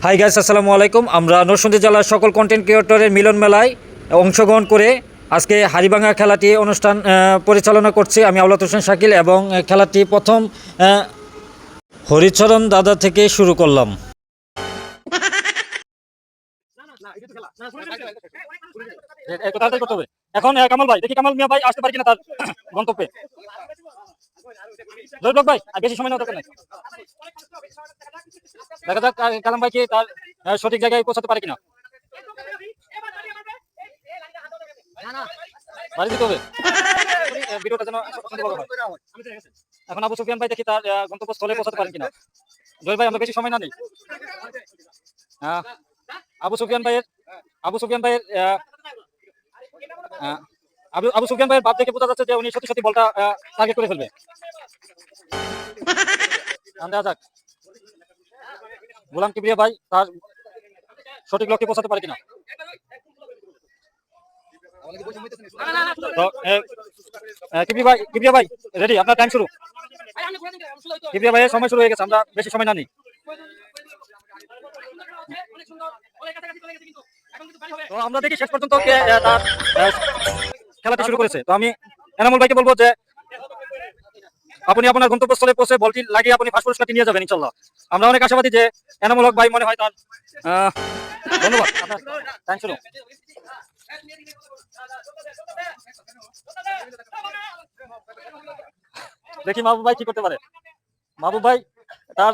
Hi guys, আসসালামু আলাইকুম। আমরা নরসিংদী জেলার সকল কন্টেন্ট ক্রিয়েটরের মিলন মেলায় অংশগ্রহণ করে আজকে হাড়িভাঙা খেলাটি অনুষ্ঠান পরিচালনা করছি আমি আওলাদ হোসেন শাকিল, এবং খেলাটি প্রথম হরিচরণ দাদা থেকে শুরু করলাম। এখন কামাল ভাই, দেখি কামাল মিয়া ভাই আসতে পারি কিনা তার গন্তব্যে। ভাই বেশি সময় নেওয়া দরকার নাই, দেখা যাক কালাম ভাই কি তার সঠিক জায়গায় পৌঁছাতে পারে কিনা। বাড়ি দিতে হবে ভিডিওটা যেন এখন আবু সুফিয়ান ভাই দেখি তার গন্তব্যস্থলে পৌঁছাতে পারেন কিনা। জয় ভাই আমরা বেশি সময় না নেই। আবু সুফিয়ান ভাইয়ের আবু সুফিয়ান ভাইয়ের বাদ দেখে বোঝা যাচ্ছে যে উনি সত্যি সত্যি বলটা টার্গেট করে ফেলবে। দেখা যাক গোলাম কিবরিয়া ভাই তার সঠিক লক্ষ্যে পৌঁছাতে পারে কিনা। কিবরিয়া ভাই রেডি, আপনার টাইম শুরু। কিবরিয়া ভাইয়ের সময় শুরু হয়ে গেছে, আমরা বেশি সময় না নিই। তো আমরা দেখি শেষ পর্যন্ত তার খেলাটি শুরু করেছে। তো আমি এনামুল ভাইকে বলবো যে আপনি আপনার গন্তব্যস্থলে পৌঁছে বলটি লাগিয়ে আপনি ফার্স্ট পুরস্কারটি নিয়ে যাবেন ইনশাল্লাহ। আমরা অনেক আশাবাদী যে এনামুল হক ভাই মনে হয় তার ধন্যবাদ। টাইম শুরু। দেখি মাহবুব ভাই কি করতে পারে। মাহবুব ভাই তার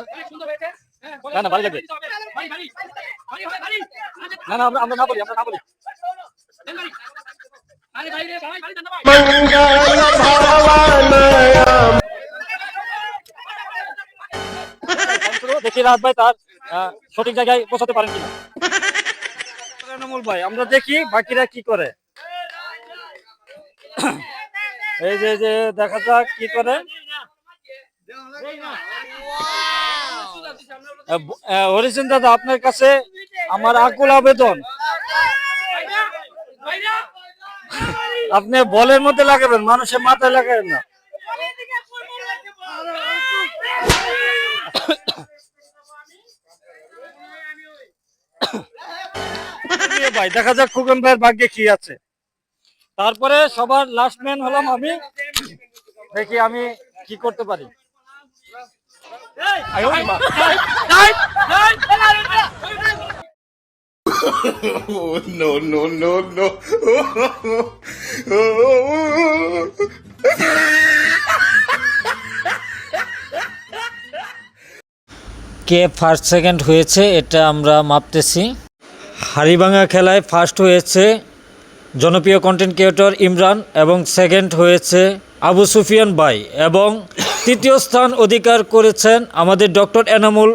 না ভারী লাগবে, না আমরা না বলি। দেখি রাজ ভাই তার সঠিক জায়গায় পৌঁছাতে পারেন কিনা। ভাই আমরা দেখি বাকিরা কি করে। এই যে দেখা যাক কি করে। হরিচরণ দাদা, আপনার কাছে আমার আকুল আবেদন, আপনি বলের মধ্যে লাগাবেন, মানুষের মাথায় লাগাবেন না। ভাই দেখা যাক খুকন ভাইয়ের ভাগ্যে কি আছে। তারপরে সবার লাস্ট ম্যান হলাম আমি, দেখি আমি কি করতে পারি। No. কে ফার্স্ট সেকেন্ড হয়েছে এটা আমরা মাপতেছি। হাড়িভাঙা খেলায় ফার্স্ট হয়েছে জনপ্রিয় কন্টেন্ট ক্রিয়েটর ইমরান, এবং সেকেন্ড হয়েছে আবু সুফিয়ান ভাই, এবং তৃতীয় স্থান অধিকার করেছেন আমাদের ডক্টর এনামুল